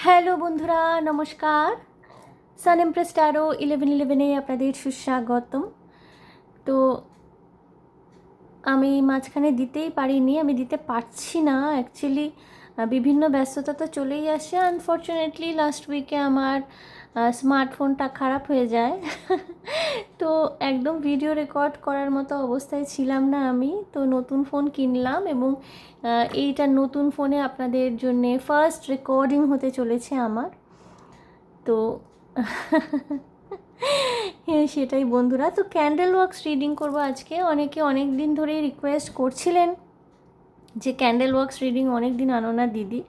Hello বন্ধুরা, নমস্কার। সান empress taro 1111-এ আপনাদের সুস্বাগতম। তো আমি মাঝখানে দিতেই পারিনি, আমি দিতে পারছি না অ্যাকচুয়ালি। বিভিন্ন ব্যস্ততা তো চলেই আসে। আনফর্চুনেটলি লাস্ট উইকে আমার স্মার্টফোনটা খারাপ হয়ে যায়। তো একদম ভিডিও রেকর্ড করার মতো অবস্থায় ছিলাম না আমি। তো নতুন ফোন কিনলাম এবং এইটা নতুন ফোনে আপনাদের জন্যে ফার্স্ট রেকর্ডিং হতে চলেছে আমার। তো হ্যাঁ, সেটাই বন্ধুরা। তো ক্যান্ডেল ওয়াক্স রিডিং করবো আজকে। অনেকে অনেক দিন ধরেই রিকোয়েস্ট করছিলেন যে ক্যান্ডেল ওয়াক্স রিডিং অনেক দিন আনো না দিদি।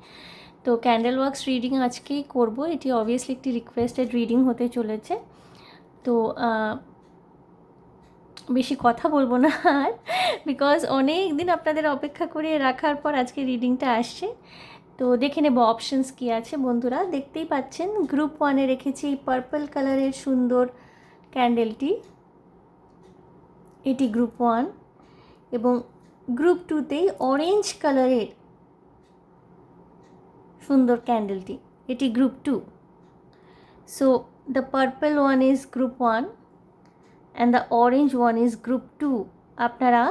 তো ক্যান্ডেল ওয়াক্স রিডিং আজকেই করব। এটি অবভিয়াসলি একটি রিকোয়েস্টেড রিডিং হতে চলেছে। তো বেশি কথা বলবো না আর, বিকজ অনেক দিন আপনাদের অপেক্ষা করে রাখার পর আজকে রিডিংটা আসছে। তো দেখে নেব অপশানস কী আছে বন্ধুরা। দেখতেই পাচ্ছেন গ্রুপ 1-এ রেখেছি এই পার্পল কালারের সুন্দর ক্যান্ডেলটি। এটি গ্রুপ 1 এবং গ্রুপ 2-তেই অরেঞ্জ কালারের সুন্দর ক্যান্ডেলটি, এটি group 2। So the purple one is group 1 and the orange one is group 2। আপনারা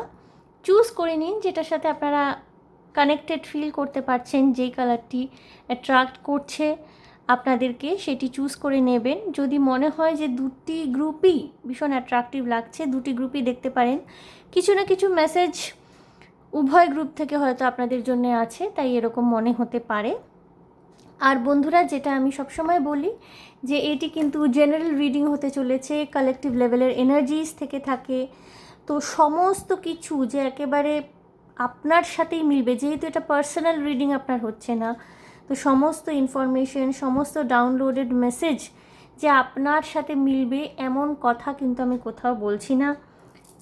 চুজ করে নিন যেটার সাথে আপনারা কানেক্টেড ফিল করতে পারছেন, যেই কালারটি অ্যাট্রাক্ট করছে আপনাদেরকে সেটি চুজ করে নেবেন। যদি মনে হয় যে দুটি গ্রুপই ভীষণ অ্যাট্রাকটিভ লাগছে, দুটি গ্রুপই দেখতে পারেন। কিছু না কিছু মেসেজ উভয় গ্রুপ থেকে হয়তো আপনাদের জন্য আছে, তাই এরকম মনে হতে পারে। আর বন্ধুরা, যেটা আমি সবসময় বলি যে এটি কিন্তু জেনারেল রিডিং হতে চলেছে, কালেকটিভ লেভেলের এনার্জিস থেকে থাকে। তো সমস্ত কিছু যে একেবারে আপনার সাথেই মিলবে, যেহেতু এটা পার্সোনাল রিডিং আপনার হচ্ছে না, তো সমস্ত ইনফরমেশন, সমস্ত ডাউনলোডেড মেসেজ যে আপনার সাথে মিলবে এমন কথা কিন্তু আমি কোথাও বলছি না।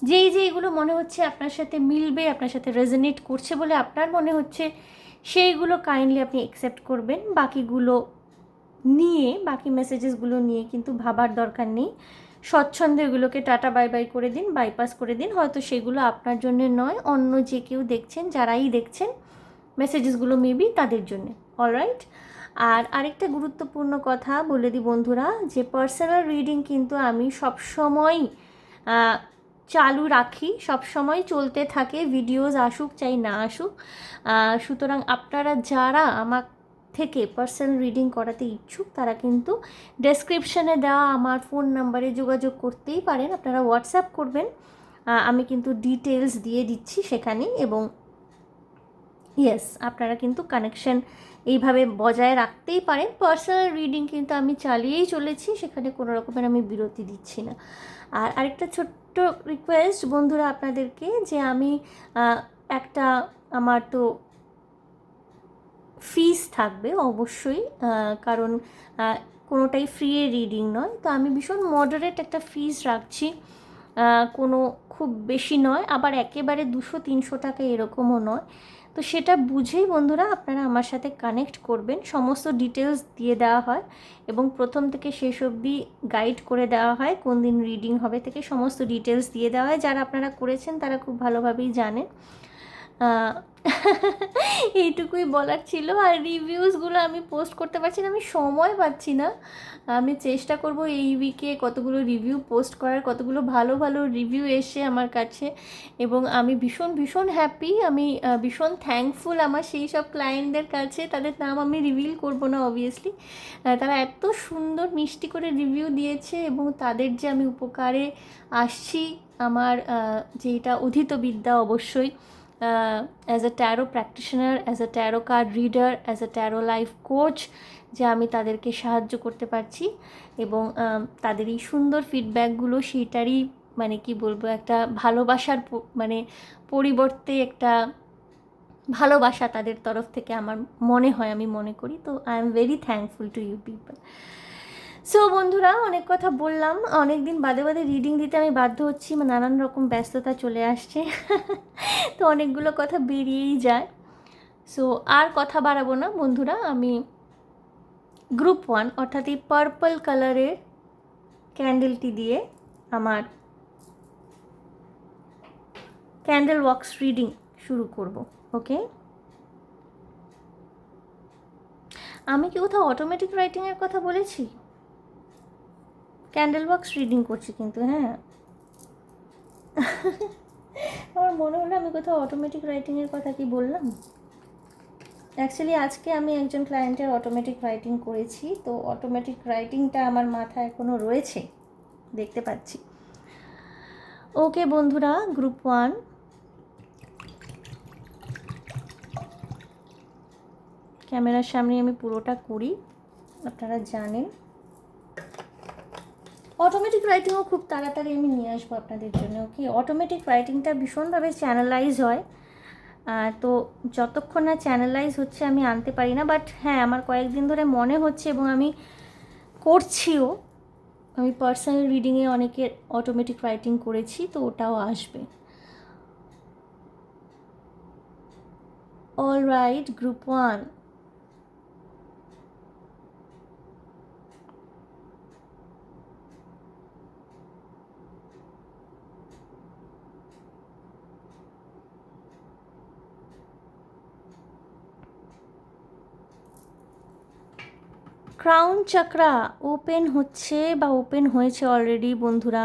যেইগুলো মনে হচ্ছে আপনার সাথে মিলবে, আপনার সাথে রেজোনেট করছে বলে আপনার মনে হচ্ছে, সেইগুলো কাইন্ডলি আপনি অ্যাকসেপ্ট করবেন। বাকি মেসেজেসগুলো নিয়ে কিন্তু ভাবার দরকার নেই। স্বচ্ছন্দে এগুলোকে টাটা বাই বাই করে দিন, বাইপাস করে দিন। হয়তো সেগুলো আপনার জন্য নয়, অন্য যে কেউ দেখছেন, যারাই দেখছেন মেসেজেসগুলো মেবি তাদের জন্যে। অলরাইট। আর আরেকটা গুরুত্বপূর্ণ কথা বলে দিই বন্ধুরা, যে পার্সোনাল রিডিং কিন্তু আমি সবসময় চালু রাখি, সবসময় চলতে থাকে, ভিডিওস আসুক চাই না আসুক। সুতরাং আপনারা যারা আমার থেকে পার্সোনাল রিডিং করাতে ইচ্ছুক তারা কিন্তু ডেসক্রিপশানে দেওয়া আমার ফোন নাম্বারে যোগাযোগ করতেই পারেন। আপনারা হোয়াটসঅ্যাপ করবেন, আমি কিন্তু ডিটেলস দিয়ে দিচ্ছি সেখানে। এবং ইয়েস, আপনারা কিন্তু কানেকশন এইভাবে বজায় রাখতেই পারেন। পার্সোনাল রিডিং কিন্তু আমি চালিয়েই চলেছি, সেখানে কোনো রকমের আমি বিরতি দিচ্ছি না। আর আরেকটা ছোট্ট রিকোয়েস্ট বন্ধুরা আপনাদেরকে, যে আমি একটা, আমার তো ফিস থাকবে অবশ্যই, কারণ কোনোটাই ফ্রি রিডিং নয়। তো আমি ভীষণ মডারেট একটা ফিস রাখছি, কোনো খুব বেশি নয়, আবার একেবারে 200-300 টাকা এরকমও নয়। তো সেটা বুঝেই বন্ধুরা আপনারা আমার সাথে কানেক্ট করবেন। সমস্ত ডিটেলস দিয়ে দেওয়া হয় এবং প্রথম থেকে শেষ অবধি গাইড করে দেওয়া হয়, কোন দিন রিডিং হবে থেকে সমস্ত ডিটেলস দিয়ে দেওয়া হয়। যারা আপনারা করেছেন তারা খুব ভালোভাবেই জানেন। এইটুকুই বলার ছিল। আর রিভিউসগুলো আমি পোস্ট করতে পারছি না, আমি সময় পাচ্ছি না। আমি চেষ্টা করব এই উইকে কতগুলো রিভিউ পোস্ট করার, কতগুলো ভালো ভালো রিভিউ এসে আমার কাছে। এবং আমি ভীষণ ভীষণ হ্যাপি, আমি ভীষণ থ্যাঙ্কফুল আমার সেই সব ক্লায়েন্টদের কাছে। তাদের নাম আমি রিভিল করব না অবভিয়াসলি। তারা এত সুন্দর মিষ্টি করে রিভিউ দিয়েছে এবং তাদের যে আমি উপকারে আসছি, আমার যেটা অধীত বিদ্যা অবশ্যই, as a taro practitioner, as a taro card reader, as a taro life coach, যে আমি তাদেরকে সাহায্য করতে পারছি। এবং তাদের এই সুন্দর ফিডব্যাকগুলো সেইটারই মানে কি বলবো, একটা ভালোবাসার মানে পরিবর্তে একটা ভালোবাসা তাদের তরফ থেকে আমার মনে হয়, আমি মনে করি। তো I am very thankful to you people. So বন্ধুরা, অনেক কথা বললাম, অনেক দিন বাদে বাদে রিডিং দিতে আমি বাধ্য হচ্ছি, নানান রকম ব্যস্ততা চলে আসছে। তো অনেকগুলো কথা বেরিয়েই যায়। সো আর কথা বাড়াবো না বন্ধুরা, আমি গ্রুপ 1 অর্থাৎ এই পার্পল কালারের ক্যান্ডেলটি দিয়ে আমার ক্যান্ডেল ওয়াক্স রিডিং শুরু করব। ওকে, আমি কি কোথাও অটোমেটিক রাইটিংয়ের কথা বলেছি? ক্যান্ডেল বক্স রিডিং করছি কিন্তু, হ্যাঁ। আমার মনে হলো আমি কোথাও অটোমেটিক রাইটিংয়ের কথা কি বললাম। অ্যাকচুয়ালি আজকে আমি একজন ক্লায়েন্টের অটোমেটিক রাইটিং করেছি, তো অটোমেটিক রাইটিংটা আমার মাথায় এখনও রয়েছে, দেখতে পাচ্ছি। ওকে বন্ধুরা, গ্রুপ 1 ক্যামেরার সামনে আমি পুরোটা করি, আপনারা জানেন। অটোমেটিক রাইটিংও খুব তাড়াতাড়ি আমি নিয়ে আসবো আপনাদের জন্য। ওকে, অটোমেটিক রাইটিংটা ভীষণভাবে চ্যানেলাইজ হয়, তো যতক্ষণ না চ্যানেলাইজ হচ্ছে আমি আনতে পারি না। বাট হ্যাঁ, আমার কয়েকদিন ধরে মনে হচ্ছে এবং আমি করছিও। আমি পার্সোনাল রিডিংয়ে অনেকের অটোমেটিক রাইটিং করেছি, তো ওটাও আসবে। All right, group 1 crown চাকরা open হচ্ছে বা ওপেন হয়েছে অলরেডি বন্ধুরা।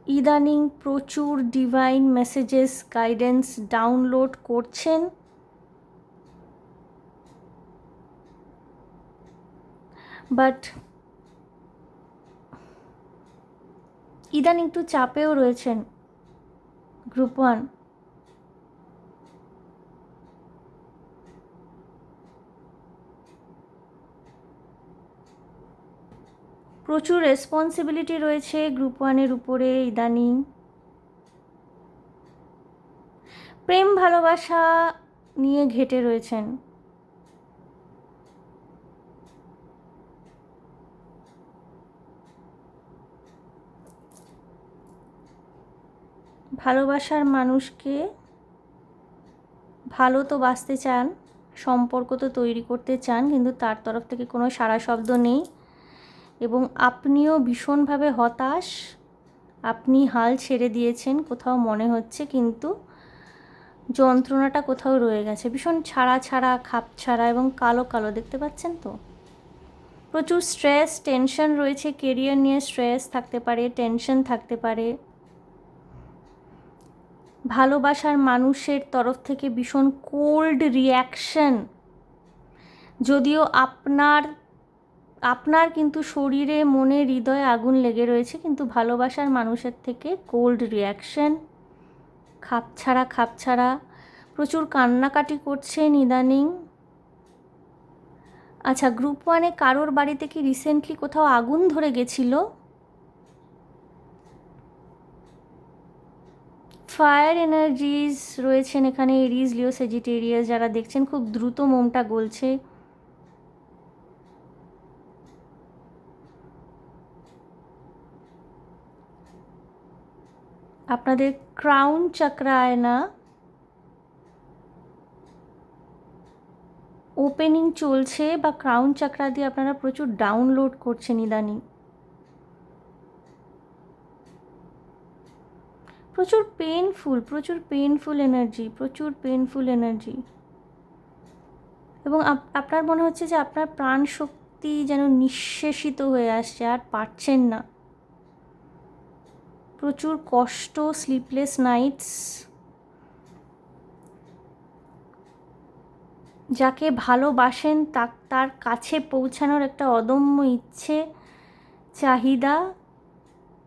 ইদানিং প্রচুর ডিভাইন মেসেজেস, গাইডেন্স ডাউনলোড করছেন। বাট ইদানিং একটু চাপেও রয়েছেন গ্রুপ 1। প্রচুর রেসপন্সিবিলিটি রয়েছে গ্রুপ 1-এর উপরে ইদানিং। প্রেম ভালোবাসা নিয়ে ঘেটে রয়েছেন। ভালোবাসার মানুষকে ভালো তো বাসতে চান, সম্পর্ক তো তৈরি করতে চান, কিন্তু তার তরফ থেকে কোনো সাড়া শব্দ নেই এবং আপনিও ভীষণভাবে হতাশ। আপনি হাল ছেড়ে দিয়েছেন কোথাও মনে হচ্ছে, কিন্তু যন্ত্রণাটা কোথাও রয়ে গেছে। ভীষণ ছাড়া ছাড়া, খাপ ছাড়া এবং কালো কালো, দেখতে পাচ্ছেন তো। প্রচুর স্ট্রেস, টেনশন রয়েছে। কেরিয়ার নিয়ে স্ট্রেস থাকতে পারে, টেনশন থাকতে পারে। ভালোবাসার মানুষের তরফ থেকে ভীষণ কোল্ড রিয়াকশন, যদিও আপনার কিন্তু শরীরে, মনে, হৃদয়ে আগুন লেগে রয়েছে, কিন্তু ভালোবাসার মানুষের থেকে কোল্ড রিয়াকশন, খাপ ছাড়া। প্রচুর কান্নাকাটি করছেন ইদানিং। আচ্ছা, গ্রুপ 1-এ কারোর বাড়িতে কি রিসেন্টলি কোথাও আগুন ধরে গেছিল? ফায়ার এনার্জিস রয়েছেন এখানে, এরিজ, লিও, সেজিটেরিয়াস যারা দেখছেন, খুব দ্রুত মোমটা গলছে। আপনাদের ক্রাউন চাকরায় না ওপেনিং চলছে, বা ক্রাউন চাকরা দিয়ে আপনারা প্রচুর ডাউনলোড করছেন ইদানিং। প্রচুর পেইনফুল এনার্জি। এবং আপনার মনে হচ্ছে যে আপনার প্রাণ শক্তি যেন নিঃশেষিত হয়ে আসছে, আর পারছেন না। প্রচুর কষ্ট, স্লিপলেস নাইটস। যাকে ভালোবাসেন তার কাছে পৌঁছানোর একটা অদম্য ইচ্ছে, চাহিদা,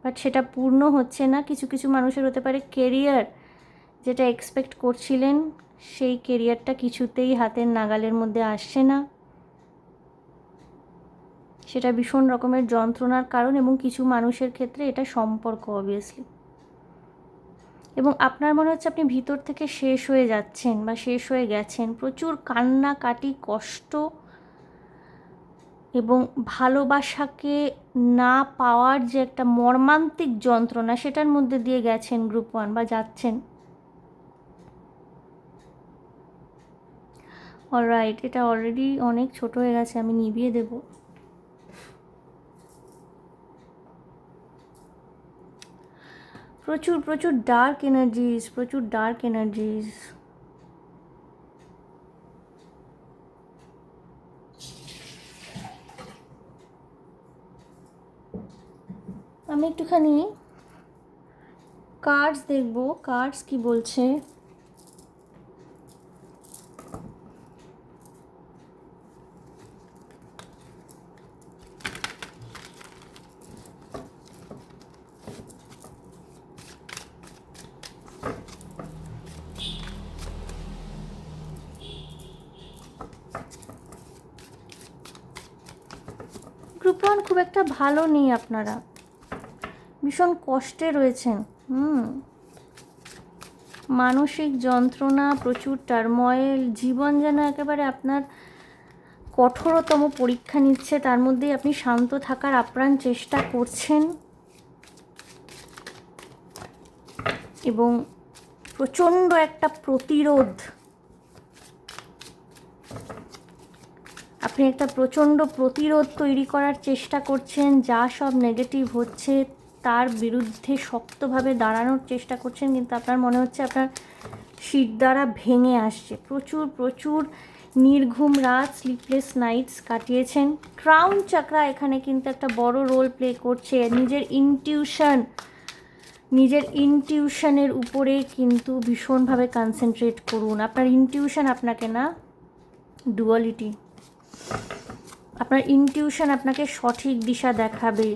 বাট সেটা পূর্ণ হচ্ছে না। কিছু কিছু মানুষের হতে পারে কেরিয়ার, যেটা এক্সপেক্ট করছিলেন সেই কেরিয়ারটা কিছুতেই হাতের নাগালের মধ্যে আসছে না। সেটা ভীষণ রকমের যন্ত্রণার কারণ, এবং কিছু মানুষের ক্ষেত্রে এটা সম্পর্ক অবভিয়াসলি। এবং আপনার মনে হচ্ছে আপনি ভিতর থেকে শেষ হয়ে যাচ্ছেন বা শেষ হয়ে গেছেন। প্রচুর কান্নাকাটি, কষ্ট এবং ভালোবাসাকে না পাওয়ার যে একটা মর্মান্তিক যন্ত্রণা, সেটার মধ্যে দিয়ে গেছেন গ্রুপ 1 বা যাচ্ছেন। অলরাইট, এটা অলরেডি অনেক ছোট হয়ে গেছে, আমি নিভিয়ে দেব। প্রচুর ডার্ক এনার্জিজ। আমি একটুখানি কার্ডস দেখবো, কার্ডস কি বলছে। গ্রুপ ওয়ান খুব একটা ভালো নেই, আপনারা ভীষণ কষ্টে রয়েছেন। মানসিক যন্ত্রণা, প্রচুর টার্ময়েল, জীবন যেন একেবারে আপনার কঠোরতম পরীক্ষা নিচ্ছে, তার মধ্যেই আপনি শান্ত থাকার আপ্রাণ চেষ্টা করছেন এবং প্রচণ্ড একটা প্রতিরোধ, আপনি একটা প্রচণ্ড প্রতিরোধ তৈরি করার চেষ্টা করছেন, যা সব নেগেটিভ হচ্ছে তার বিরুদ্ধে শক্তভাবে দাঁড়ানোর চেষ্টা করছেন, কিন্তু আপনার মনে হচ্ছে আপনার শির দ্বারা ভেঙে আসছে। প্রচুর প্রচুর নির্ঘুম রাত, স্লিপলেস নাইটস কাটিয়েছেন। ক্রাউন চাকরা এখানে কিন্তু একটা বড় রোল প্লে করছে। নিজের ইনটিউশনের উপরে কিন্তু ভীষণভাবে কনসেন্ট্রেট করুন। আপনার ইনটিউশন আপনাকে না, ডুয়ালিটি, আপনার ইনটিউশন আপনাকে সঠিক দিশা দেখাবে।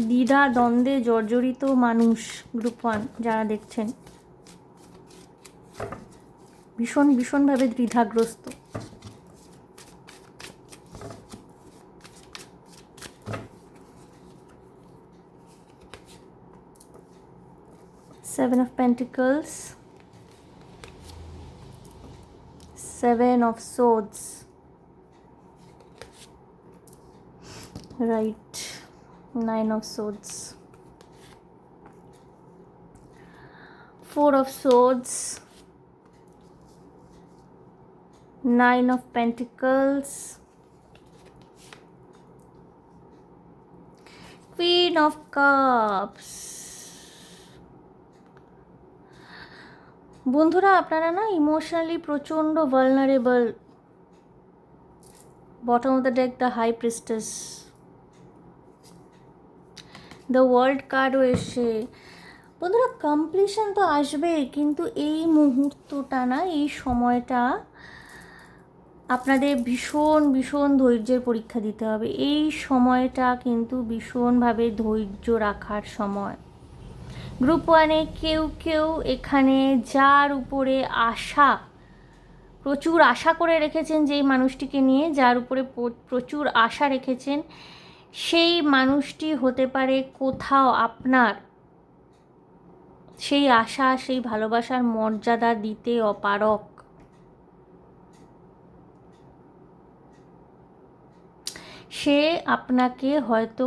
দ্বিধা দ্বন্দ্বে জর্জরিত মানুষ গ্রুপ ওয়ান যারা দেখছেন, ভীষণভাবে দ্বিধাগ্রস্ত। Seven of Pentacles, Seven of Swords, right, Nine of Swords, Four of Swords, Nine of Pentacles, Queen of Cups। বন্ধুরা, আপনারা না ইমোশনালি প্রচণ্ড vulnerable. Bottom of the deck the high priestess, the world কার্ডও এসে। বন্ধুরা, কমপ্লিশন তো আসবেই, কিন্তু এই মুহূর্তটা না, এই সময়টা আপনাদের ভীষণ ধৈর্যের পরীক্ষা দিতে হবে। এই সময়টা কিন্তু ভীষণভাবে ধৈর্য রাখার সময়। গ্রুপ ওয়ানে কেউ এখানে যার উপরে প্রচুর আশা করে রেখেছেন, যেই মানুষটিকে নিয়ে যার উপরে প্রচুর আশা রেখেছেন, সেই মানুষটি হতে পারে কোথাও আপনার সেই আশা, সেই ভালোবাসার মর্যাদা দিতে অপারক। সে আপনাকে হয়তো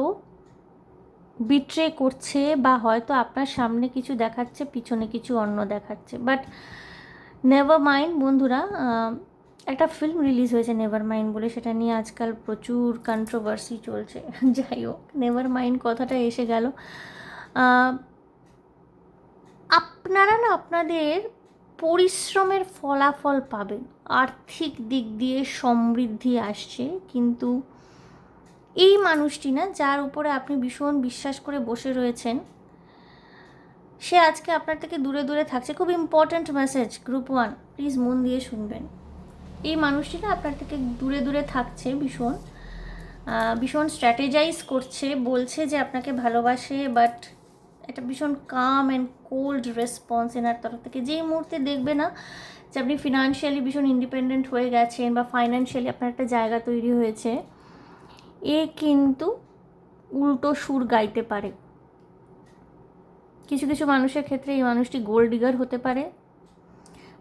বিট্রে করছে, বা হয়তো আপনার সামনে কিছু দেখাচ্ছে, পিছনে কিছু অন্য দেখাচ্ছে। বাট নেভার মাইন্ড বন্ধুরা, একটা ফিল্ম রিলিজ হয়েছে নেভার মাইন্ড বলে, সেটা নিয়ে আজকাল প্রচুর কন্ট্রোভার্সি চলছে। যাই হোক, নেভার মাইন্ড কথাটা এসে গেল। আপনারা না আপনাদের পরিশ্রমের ফলাফল পাবেন। আর্থিক দিক দিয়ে সমৃদ্ধি আসছে, কিন্তু এই মানুষটি না, যার উপরে আপনি ভীষণ বিশ্বাস করে বসে রয়েছেন, সে আজকে আপনার থেকে দূরে থাকছে। খুব important message group one, please মন দিয়ে শুনবেন। এই মানুষটি না আপনার থেকে দূরে থাকছে, ভীষণ স্ট্র্যাটেজাইজ করছে, বলছে যে আপনাকে ভালোবাসে, বাট একটা ভীষণ কাম অ্যান্ড কোল্ড রেসপন্স এনার তরফ থেকে। যেই মুহূর্তে দেখবে না যে আপনি ফিনান্সিয়ালি ভীষণ ইন্ডিপেন্ডেন্ট হয়ে গেছেন, বা ফাইন্যান্সিয়ালি আপনার একটা জায়গা তৈরি হয়েছে, এ কিন্তু উল্টো সুর গাইতে পারে। কিছু মানুষের ক্ষেত্রে এই মানুষটি গোল্ড ডিগার হতে পারে,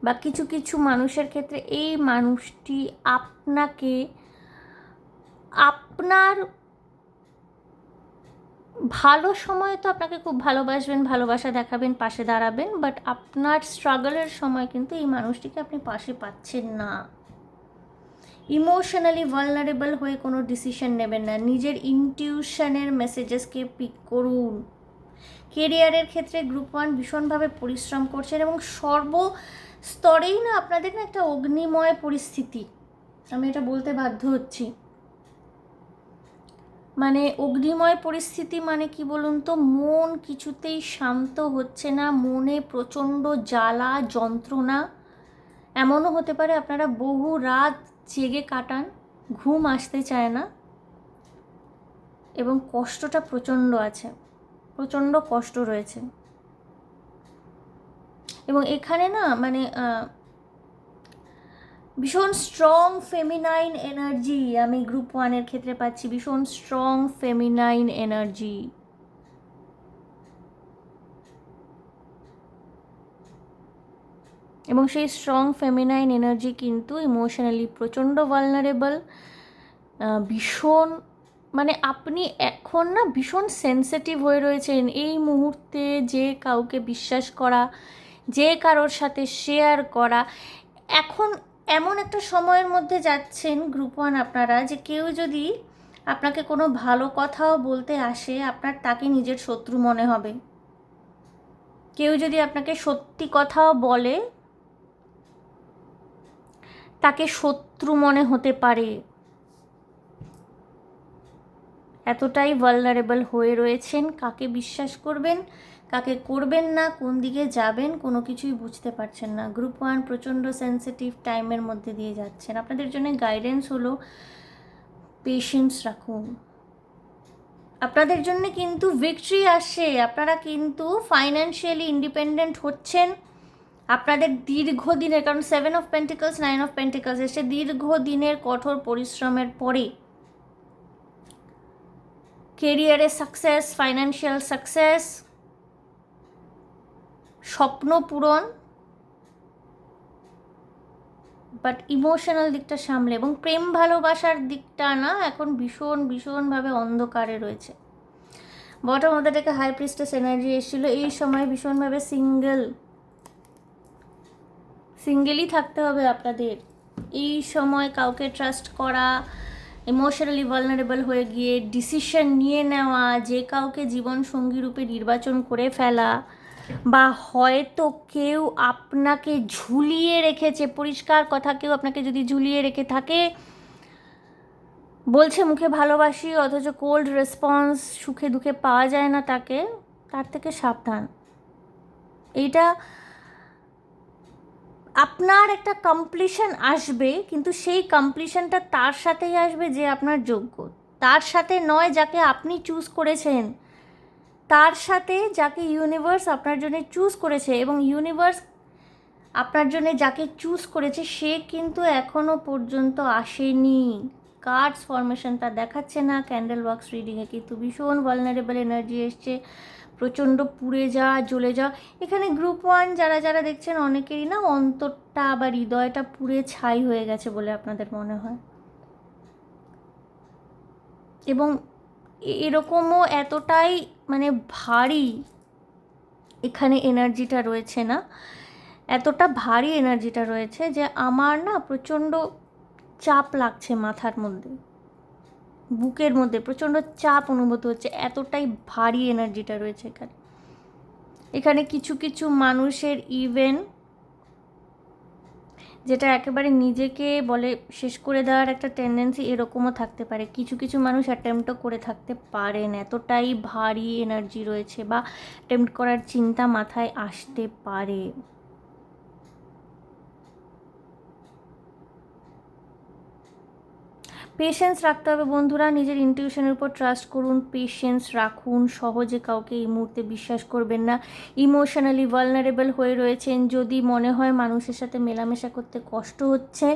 বা কিছু মানুষের ক্ষেত্রে এই মানুষটি আপনাকে আপনার ভালো সময় তো আপনাকে খুব ভালোবাসবেন, ভালোবাসা দেখাবেন, পাশে দাঁড়াবেন, বাট আপনার স্ট্রাগলের সময় কিন্তু এই মানুষটিকে আপনি পাশে পাচ্ছেন না। ইমোশনালি ভালনারেবল হয়ে কোনো ডিসিশন নেবেন না, নিজের ইনটিউশনের মেসেজেসকে পিক করুন। কেরিয়ারের ক্ষেত্রে গ্রুপ ওয়ান ভীষণভাবে পরিশ্রম করছেন, এবং সর্বস্তরেই না আপনাদের না একটা অগ্নিময় পরিস্থিতি, আমি এটা বলতে বাধ্য হচ্ছি। মানে অগ্নিময় পরিস্থিতি, মানে কি বলুন তো, মন কিছুতেই শান্ত হচ্ছে না, মনে প্রচণ্ড জ্বালা যন্ত্রণা। এমনও হতে পারে আপনারা বহু রাত জেগে কাটান, ঘুম আসতে চায় না, এবং কষ্টটা প্রচণ্ড আছে, প্রচণ্ড কষ্ট রয়েছে। এবং এখানে না মানে ভীষণ স্ট্রং ফেমিনাইন এনার্জি আমি গ্রুপ 1-এর ক্ষেত্রে পাচ্ছি, ভীষণ স্ট্রং ফেমিনাইন এনার্জি। এবং সেই স্ট্রং ফেমিনাইন এনার্জি কিন্তু ইমোশনালি প্রচণ্ড ভালনারেবল, ভীষণ, মানে আপনি এখন না ভীষণ সেন্সিটিভ হয়ে রয়েছেন এই মুহূর্তে। যে কাউকে বিশ্বাস করা, যে কারোর সাথে শেয়ার করা, এখন এমন একটা সময়ের মধ্যে যাচ্ছেন গ্রুপ 1 আপনারা, যে কেউ যদি আপনাকে কোনো ভালো কথাও বলতে আসে, আপনার তাকে নিজের শত্রু মনে হবে। কেউ যদি আপনাকে সত্যি কথাও বলে, তাকে শত্রু মনে হতে পারে। এতটাই ভালনারেবল হয়ে রয়েছেন, কাকে বিশ্বাস করবেন, কাকে করবেন না, কোন দিকে যাবেন, কোনো কিছুই বুঝতে পারছেন না। গ্রুপ 1 প্রচণ্ড সেন্সিটিভ টাইমের মধ্যে দিয়ে যাচ্ছেন। আপনাদের জন্য গাইডেন্স হলো পেশেন্স রাখুন। আপনাদের জন্য কিন্তু ভিক্টরি আসে, আপনারা কিন্তু ফাইন্যান্সিয়ালি ইন্ডিপেন্ডেন্ট হচ্ছেন। আপনাদের দীর্ঘদিনের, কারণ 7 অফ পেন্টিকলস 9 অফ পেন্টিকলস এসে দীর্ঘদিনের কঠোর পরিশ্রমের পরে কেরিয়ারে সাকসেস, ফাইন্যান্সিয়াল সাকসেস, স্বপ্ন পূরণ, বাট ইমোশনাল দিকটা সামলে, এবং প্রেম ভালোবাসার দিকটা না এখন ভীষণভাবে অন্ধকারে রয়েছে। বটম অফ দ্য ডেকে হাই প্রিস্টেস এনার্জি এসেছিলো। এই সময় ভীষণভাবে সিঙ্গেলই থাকতে হবে আপনাদের। এই সময় কাউকে ট্রাস্ট করা, ইমোশনালি ভালনারেবল হয়ে গিয়ে ডিসিশন নিয়ে নেওয়া, যে কাউকে জীবন সঙ্গী রূপে নির্বাচন করে ফেলা, বা হয়তো কেউ আপনাকে ঝুলিয়ে রেখেছে, পরিষ্কার কথা, কেউ আপনাকে যদি ঝুলিয়ে রেখে থাকে, বলছে মুখে ভালোবাসি অথচ কোল্ড রেসপন্স সুখে দুঃখে পাওয়া যায় না তাকে, তার থেকে সাবধান। এইটা আপনার একটা কমপ্লিশন আসবে, কিন্তু সেই কমপ্লিশনটা তার সাথেই আসবে যে আপনার যোগ্য, তার সাথে নয় যাকে আপনি চুজ করেছেন, তার সাথে যাকে ইউনিভার্স আপনার জন্য চুজ করেছে। এবং ইউনিভার্স আপনার জন্য যাকে চুজ করেছে সে কিন্তু এখনও পর্যন্ত আসেনি। কার্ডস ফরমেশনটা দেখাচ্ছে না, ক্যান্ডেল ওয়াক্স রিডিংয়ে কিন্তু ভীষণ ভালনারেবল এনার্জি এসছে, প্রচণ্ড পুড়ে যাওয়া, জ্বলে যাওয়া। এখানে গ্রুপ 1 যারা দেখছেন অনেকেরই না অন্তরটা বা হৃদয়টা পুড়ে ছাই হয়ে গেছে বলে আপনাদের মনে হয়। এবং এরকমও এতটাই মানে ভারী এখানে এনার্জিটা রয়েছে না, এতটা ভারী এনার্জিটা রয়েছে যে আমার না প্রচণ্ড চাপ লাগছে মাথার মধ্যে, বুকের মধ্যে প্রচণ্ড চাপ অনুভূত হচ্ছে, এতটাই ভারী এনার্জিটা রয়েছে এখানে। এখানে কিছু মানুষের ইভেন যেটা একেবারে নিজেকে বলে শেষ করে দেওয়ার একটা টেন্ডেন্সি, এরকমও থাকতে পারে। কিছু মানুষ অ্যাটেম্পটও করে থাকতে পারেন, এতটাই ভারী এনার্জি রয়েছে, বা অ্যাটেম্পট করার চিন্তা মাথায় আসতে পারে। পেশেন্স রাখতে হবে বন্ধুরা, নিজের ইনটিউশনের উপর ট্রাস্ট করুন, পেশেন্স রাখুন, সহজে কাউকে এই মুহূর্তে বিশ্বাস করবেন না। ইমোশনালি ভালনারেবল হয়ে রয়েছেন, যদি মনে হয় মানুষের সাথে মেলামেশা করতে কষ্ট হচ্ছে,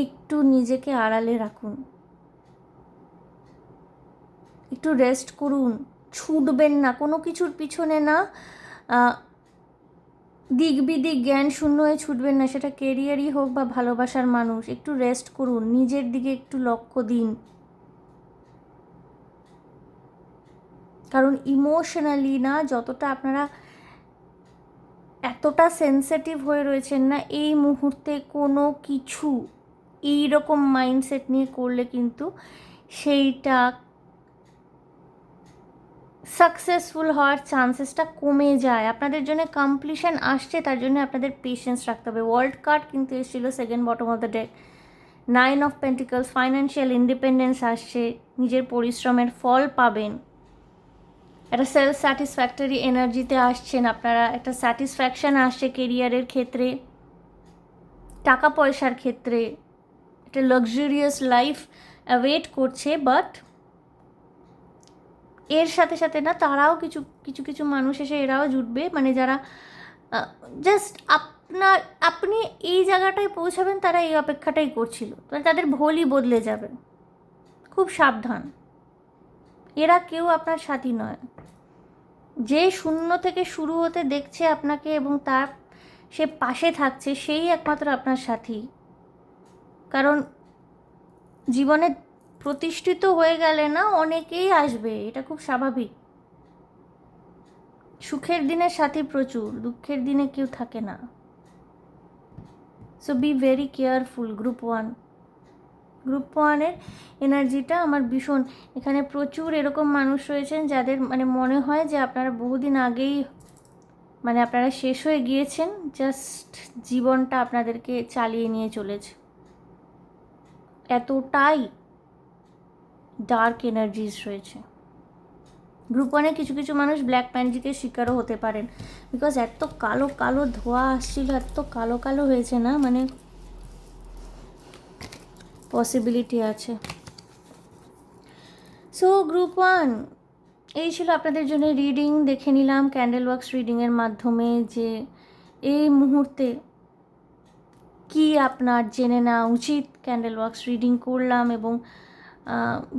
একটু নিজেকে আড়ালে রাখুন, একটু রেস্ট করুন, ছুটবেন না কোনো কিছুর পিছনে, না দিক বিদিক জ্ঞান শূন্য হয়ে ছুটবেন না, সেটা কেরিয়ারই হোক বা ভালোবাসার মানুষ। একটু রেস্ট করুন, নিজের দিকে একটু লক্ষ্য দিন, কারণ ইমোশনালি না যতটা আপনারা এতটা সেন্সিটিভ হয়ে রয়েছেন না, এই মুহূর্তে কোনো কিছু এইরকম মাইন্ডসেট নিয়ে করলে কিন্তু সেইটা সাকসেসফুল হওয়ার চান্সেসটা কমে যায়। আপনাদের জন্য কমপ্লিশন আসছে, তার জন্য আপনাদের পেশেন্স রাখতে হবে। ওয়ার্ল্ড কার্ড কিন্তু এসেছিলো second bottom of the day, 9 of pentacles, financial independence আসছে, নিজের পরিশ্রমের ফল পাবেন, একটা সেলফ স্যাটিসফ্যাক্টরি এনার্জিতে আসছেন আপনারা, একটা স্যাটিসফ্যাকশান আসছে কেরিয়ারের ক্ষেত্রে, টাকা পয়সার ক্ষেত্রে, একটা লাক্সারিয়াস লাইফ অ্যাওয়েট করছে। বাট এর সাথে সাথে না তারাও কিছু কিছু কিছু মানুষ এসে এরাও জুটবে, মানে যারা জাস্ট আপনি এই জায়গাটায় পৌঁছাবেন তারা এই অপেক্ষাটাই করছিল, মানে তাদের ভুলই বদলে যাবে। খুব সাবধান, এরা কেউ আপনার সাথী নয়। যে শূন্য থেকে শুরু হতে দেখছে আপনাকে এবং তার সে পাশে থাকছে, সেই একমাত্র আপনার সাথী। কারণ জীবনে প্রতিষ্ঠিত হয়ে গেলে না অনেকেই আসবে, এটা খুব স্বাভাবিক। সুখের দিনে সাথী প্রচুর, দুঃখের দিনে কেউ থাকে না। So be very careful. Group ওয়ানের এনার্জিটা আমার ভীষণ, এখানে প্রচুর এরকম মানুষ রয়েছেন যাদের মানে মনে হয় যে আপনারা বহুদিন আগেই মানে আপনারা শেষ হয়ে গিয়েছেন, জাস্ট জীবনটা আপনাদেরকে চালিয়ে নিয়ে চলেছে। এতটাই ডার্ক এনার্জিস রয়েছে। গ্রুপ ওয়ানে কিছু কিছু মানুষ ব্ল্যাক ম্যাজিকের শিকারও হতে পারেন, বিকজ এত কালো কালো ধোঁয়া আসছিল, এত কালো কালো হয়েছে না, মানে পসিবিলিটি আছে। সো গ্রুপ ওয়ান, এই ছিল আপনাদের জন্য রিডিং। দেখে নিলাম ক্যান্ডেল ওয়াক্স রিডিংয়ের মাধ্যমে যে এই মুহূর্তে কি আপনার জেনে নেওয়া উচিত। ক্যান্ডেল ওয়াক্স রিডিং করলাম এবং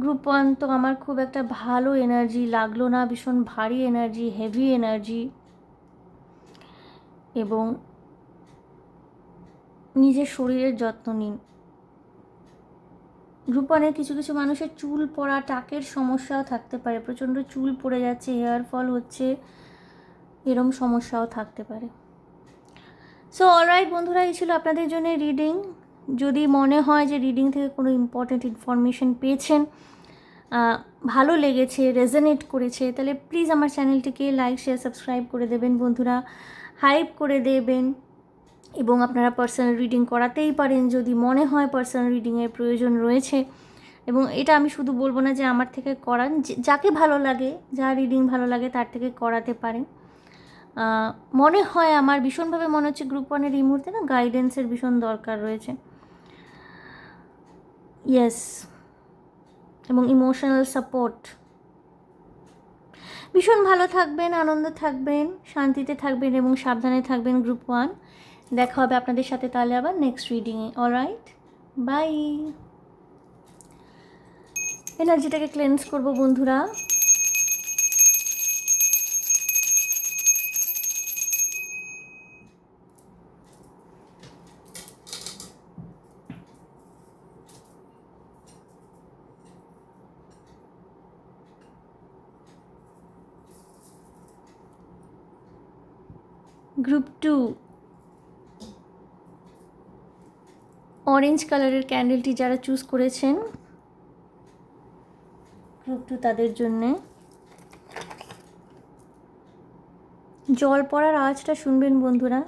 গ্রুপ ওয়ান তো আমার খুব একটা ভালো এনার্জি লাগলো না, ভীষণ ভারী এনার্জি, হেভি এনার্জি, এবং নিজের শরীরের যত্ন নিন। গ্রুপ ওয়ানের কিছু কিছু মানুষের চুল পড়া, টাকের সমস্যাও থাকতে পারে, প্রচণ্ড চুল পড়ে যাচ্ছে, হেয়ার ফল হচ্ছে, এরম সমস্যাও থাকতে পারে। সো অলরাইট বন্ধুরা, এই ছিল আপনাদের জন্য রিডিং। যদি মনে হয় যে রিডিং থেকে কোনো ইম্পর্ট্যান্ট ইনফরমেশন পেয়েছেন, ভালো লেগেছে, রেজোনেট করেছে, তাহলে প্লিজ আমার চ্যানেলটিকে লাইক শেয়ার সাবস্ক্রাইব করে দেবেন বন্ধুরা, হাইপ করে দেবেন। এবং আপনারা পার্সোনাল রিডিং করাতেই পারেন যদি মনে হয় পার্সোনাল রিডিংয়ের প্রয়োজন রয়েছে। এবং এটা আমি শুধু বলবো না যে আমার থেকে করান, যাকে ভালো লাগে, যা রিডিং ভালো লাগে তার থেকে করাতে পারেন। মনে হয় আমার ভীষণভাবে মনে হচ্ছে গ্রুপ ওয়ানের এই মুহূর্তে না গাইডেন্সের ভীষণ দরকার রয়েছে। ইয়েস, এবং ইমোশনাল সাপোর্ট। ভীষণ ভালো থাকবেন, আনন্দ থাকবেন, শান্তিতে থাকবেন এবং সাবধানে থাকবেন গ্রুপ ওয়ান। দেখা হবে আপনাদের সাথে তাহলে আবার নেক্সট রিডিংয়ে। Alright, bye. এনার্জিটাকে ক্লেন্স করবো বন্ধুরা। গ্রুপ টু, অরেঞ্জ কালারের ক্যান্ডেলটি যারা চুজ করেছেন গ্রুপ টু, তাদের জন্যে জল পড়ার আওয়াজটা শুনবেন বন্ধুরা।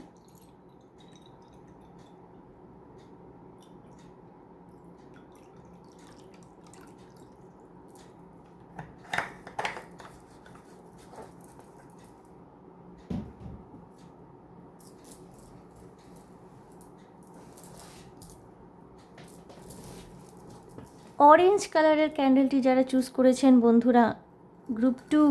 অরেঞ্জ কালারের ক্যান্ডেলটি যারা চুজ করেছেন বন্ধুরা group two,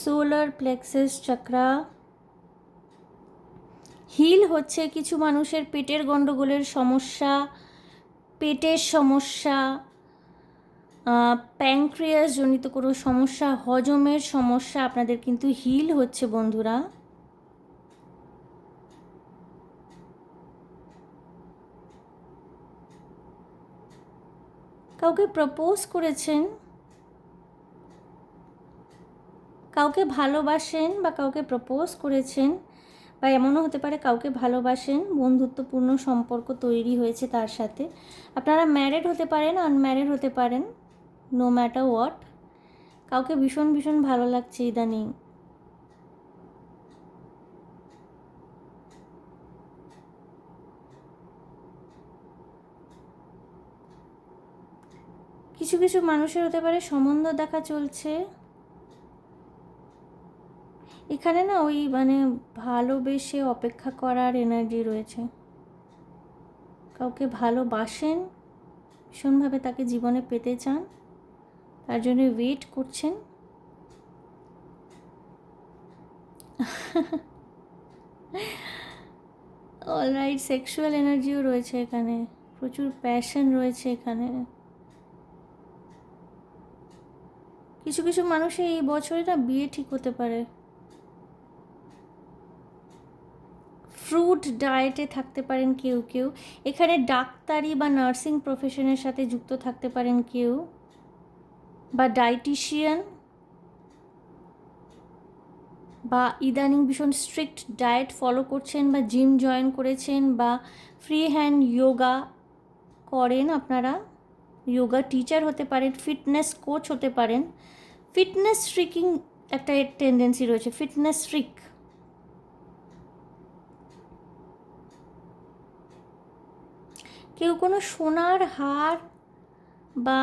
solar plexus chakra heal হচ্ছে। কিছু মানুষের পেটের গণ্ডগোলের সমস্যা, পেটের সমস্যা, প্যানক্রিয়াস জনিত কোনো সমস্যা, হজমের সমস্যা আপনাদের কিন্তু হিল হচ্ছে বন্ধুরা। কাউকে প্রপোজ করেছেন, কাউকে ভালোবাসেন বা কাউকে প্রপোজ করেছেন, বা এমনও হতে পারে কাউকে ভালোবাসেন, বন্ধুত্বপূর্ণ সম্পর্ক তৈরি হয়েছে তার সাথে। আপনারা ম্যারিড হতে পারেন, আনম্যারিড হতে পারেন, নো ম্যাটার হোয়াট, কাউকে ভীষণ ভীষণ ভালো লাগছে ইদানিং। কিছু কিছু মানুষের হতে পারে সম্বন্ধ দেখা চলছে। এখানে না ওই মানে ভালোবেসে অপেক্ষা করার এনার্জি রয়েছে। কাউকে ভালোবাসেন, ভীষণভাবে তাকে জীবনে পেতে চান, তার জন্য ওয়েট করছেন। অলরাইট, সেক্সুয়াল এনার্জিও রয়েছে এখানে, প্রচুর প্যাশন রয়েছে এখানে। কিছু কিছু মানুষের এই বছরে না বিয়ে ঠিক হতে পারে। ফ্রুট ডায়েটে থাকতে পারেন কেউ কেউ, এখানে ডাক্তারি বা নার্সিং প্রফেশনের সাথে যুক্ত থাকতে পারেন কেউ, বা ডায়েটিশিয়ান, বা ইদানিং ভীষণ স্ট্রিক্ট ডায়েট ফলো করছেন, বা জিম জয়েন করেছেন, বা ফ্রি হ্যান্ড যোগা করেন আপনারা, যোগা টিচার হতে পারেন, ফিটনেস কোচ হতে পারেন। ফিটনেস স্ট্রিকিং একটা টেন্ডেন্সি রয়েছে, ফিটনেস স্ট্রিক। কেউ কোনো সোনার হার বা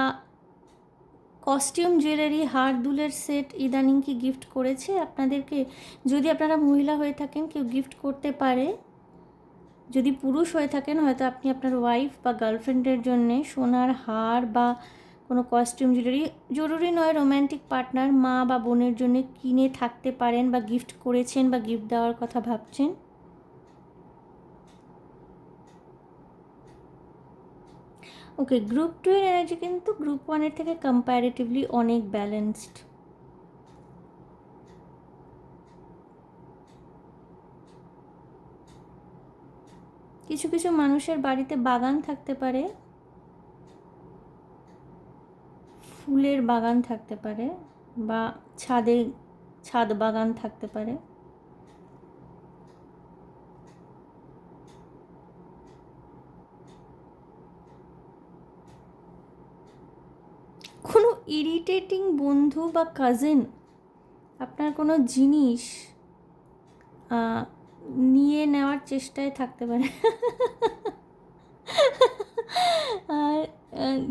কস্টিউম জুয়েলারি, হার দুলের সেট ইদানিং কি গিফট করেছে আপনাদেরকে? যদি আপনারা মহিলা হয়ে থাকেন কেউ গিফট করতে পারে। যদি পুরুষ হয়ে থাকেন হয়তো আপনি আপনার ওয়াইফ বা গার্লফ্রেন্ডের জন্যে সোনার হার বা কোনো কস্টিউম জুয়েলারি, জরুরি নয় রোম্যান্টিক পার্টনার, মা বা বোনের জন্য কিনে থাকতে পারেন বা গিফট করেছেন বা গিফট দেওয়ার কথা ভাবছেন। ওকে, গ্রুপ 2 এর এনার্জি কিন্তু গ্রুপ 1 এর থেকে কম্প্যারেটিভলি অনেক ব্যালেন্সড। কিছু কিছু মানুষের বাড়িতে বাগান থাকতে পারে, ফুলের বাগান থাকতে পারে, বা ছাদ বাগান থাকতে পারে। কোনো ইরিটেটিং বন্ধু বা কাজিন আপনার কোনো জিনিস নিয়ে নেওয়ার চেষ্টায় থাকতে পারে। আর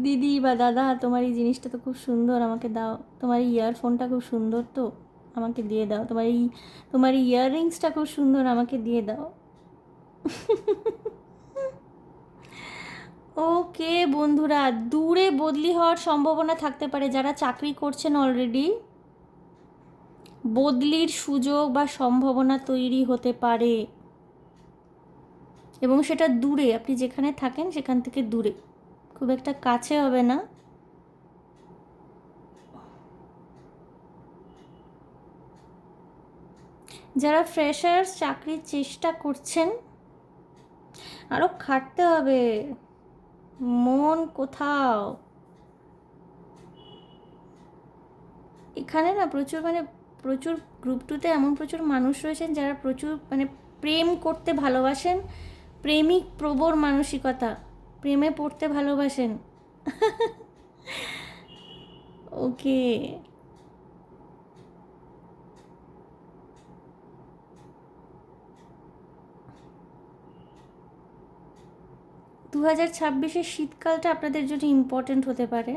দিদি বা দাদা, তোমার এই জিনিসটা তো খুব সুন্দর, আমাকে দাও। তোমার এই ইয়ারফোনটা খুব সুন্দর, তো আমাকে দিয়ে দাও। তোমার এই ইয়াররিংসটা খুব সুন্দর, আমাকে দিয়ে দাও। ওকে বন্ধুরা, দূরে বদলি হওয়ার সম্ভাবনা থাকতে পারে। যারা চাকরি করছেন অলরেডি, বদলির সুযোগ বা সম্ভাবনা তৈরি হতে পারে, এবং সেটা দূরে, আপনি যেখানে থাকেন সেখান থেকে দূরে, খুব একটা কাছে হবে না। যারা ফ্রেশার্স, চাকরির চেষ্টা করছেন, আরও খাটতে হবে, মন কোথাও। এখানে না প্রচুর গ্রুপ 2-তে এমন প্রচুর মানুষ রয়েছেন যারা প্রচুর প্রেম করতে ভালোবাসেন, প্রেমিক প্রবর মানসিকতা, প্রেমে পড়তে ভালোবাসেন। ওকে, 2026-এর শীতকালটা আপনাদের জন্য ইম্পর্ট্যান্ট হতে পারে।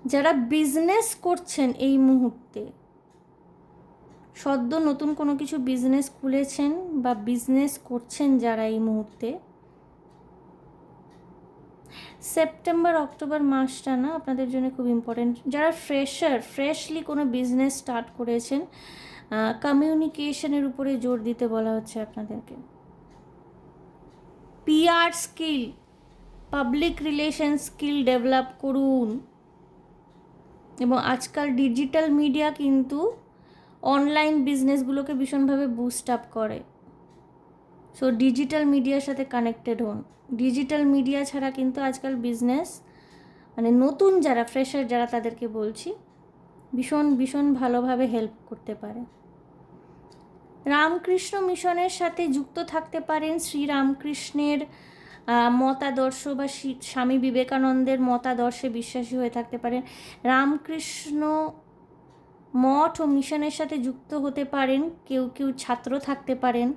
যারা বিজনেস করছেন এই মুহূর্তে, সদ্য নতুন কোনো কিছু বিজনেস খুলেছেন বা বিজনেস করছেন যারা এই মুহূর্তে, সেপ্টেম্বর অক্টোবর মাসটা না আপনাদের জন্য খুব ইম্পর্টেন্ট। যারা ফ্রেশলি কোনো বিজনেস স্টার্ট করেছেন, কমিউনিকেশনের উপরে জোর দিতে বলা হচ্ছে আপনাদেরকে। PR skill, public relation skill develop করুন। এবং আজকাল ডিজিটাল মিডিয়া কিন্তু অনলাইন বিজনেসগুলোকে ভীষণভাবে বুস্ট আপ করে। সো ডিজিটাল মিডিয়ার সাথে কানেক্টেড হন। ডিজিটাল মিডিয়া ছাড়া কিন্তু আজকাল বিজনেস নতুন যারা ফ্রেশার যারা তাদেরকে বলছি ভীষণ ভীষণ ভালোভাবে হেল্প করতে পারে। রামকৃষ্ণ মিশনের সাথে যুক্ত থাকতে পারেন, শ্রীরামকৃষ্ণের মতাদর্শ বা স্বামী বিবেকানন্দের মতাদর্শে বিশ্বাসী হয়ে থাকতে পারেন, রামকৃষ্ণ মঠ ও মিশনের সাথে যুক্ত হতে পারেন, কেউ কেউ ছাত্র থাকতে পারেন,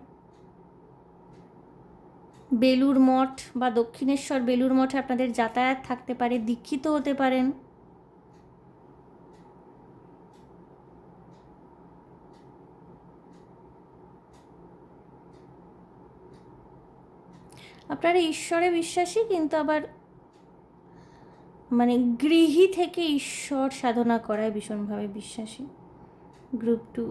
বেলুড় মঠ বা দক্ষিণেশ্বর বেলুড় মঠে আপনাদের যাতায়াত থাকতে পারে, দীক্ষিত হতে পারেন। আপনারা ঈশ্বরে বিশ্বাসী, কিন্তু আবার মানে গৃহী থেকে ঈশ্বর সাধনা করায় ভীষণভাবে বিশ্বাসী। গ্রুপ 2,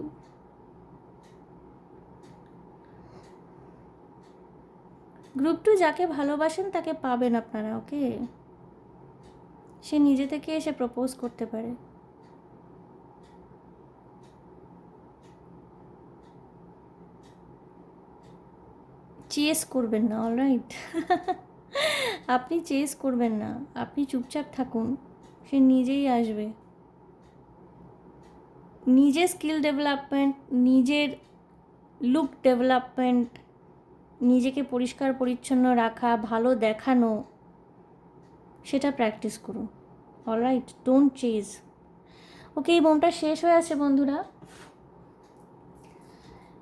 গ্রুপ 2 যাকে ভালোবাসেন তাকে পাবেন আপনারা, ওকে? সে নিজে থেকে এসে প্রপোজ করতে পারে। চেস করবেন না, অলরাইট? আপনি চেস করবেন না, আপনি চুপচাপ থাকুন, সে নিজেই আসবে। নিজের স্কিল ডেভেলপমেন্ট, নিজের লুক ডেভেলপমেন্ট, নিজেকে পরিষ্কার পরিচ্ছন্ন রাখা, ভালো দেখানো, সেটা প্র্যাকটিস করুন, অলরাইট? Don't Chase. ওকে, এই বোমটা শেষ হয়ে আছে বন্ধুরা।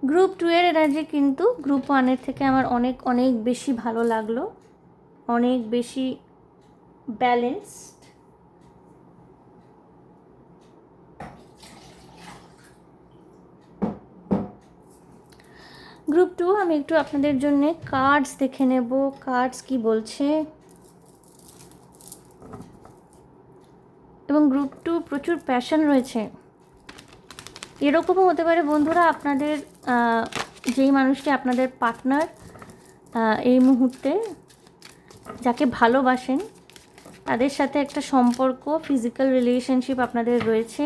গ্রুপ 2 এর এনার্জি কিন্তু গ্রুপ 1 থেকে আমার অনেক অনেক বেশি ভালো লাগলো, অনেক বেশি ব্যালেন্সড। গ্রুপ 2 আমি একটু আপনাদের জন্য কার্ডস দেখে নেব, কার্ডস কি বলছে। এবং গ্রুপ 2 প্রচুর প্যাশন রয়েছে। এরকমও হতে পারে বন্ধুরা, আপনাদের যেই মানুষটি আপনাদের পার্টনার এই মুহূর্তে, যাকে ভালোবাসেন, তাদের সাথে একটা সম্পর্ক, ফিজিক্যাল রিলেশনশিপ আপনাদের রয়েছে,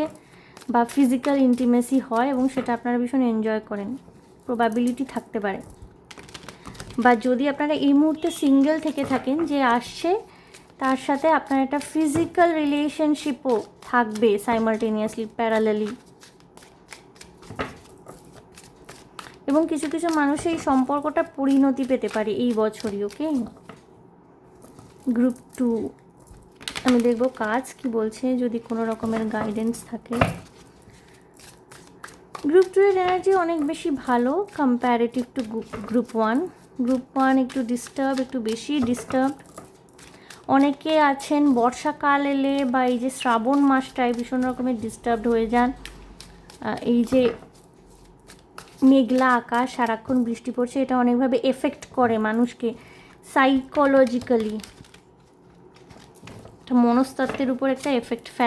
বা ফিজিক্যাল ইন্টিমেসি হয় এবং সেটা আপনারা ভীষণ এনজয় করেন, প্রবাবিলিটি থাকতে পারে। বা যদি আপনারা এই মুহূর্তে সিঙ্গেল থেকে থাকেন, যে আসছে তার সাথে আপনার একটা ফিজিক্যাল রিলেশনশিপও থাকবে সাইমালটেনিয়াসলি, প্যারালালি। এবং কিছু কিছু মানুষ এই সম্পর্কটা পরিণতি পেতে পারে এই বছরই, ওকে? গ্রুপ 2 আমি দেখব কাজ কি বলছে, যদি কোনো রকমের গাইডেন্স থাকে। গ্রুপ 2 এর এনার্জি অনেক বেশি ভালো কম্প্যারেটিভ টু গ্রুপ 1। গ্রুপ 1 একটু ডিস্টার্ব, একটু বেশি ডিস্টার্ব। অনেকে আছেন বর্ষাকাল এলে বা এই যে শ্রাবণ মাসটায় ভীষণ রকমের ডিস্টার্বড হয়ে যান। এই যে মেঘলা আকাশ, সারাক্ষণ বৃষ্টি পড়ছে, এটা অনেকভাবে এফেক্ট করে মানুষকে সাইকোলজিক্যালি, মনস্তত্ত্বের উপর একটা এফেক্ট ফেলে।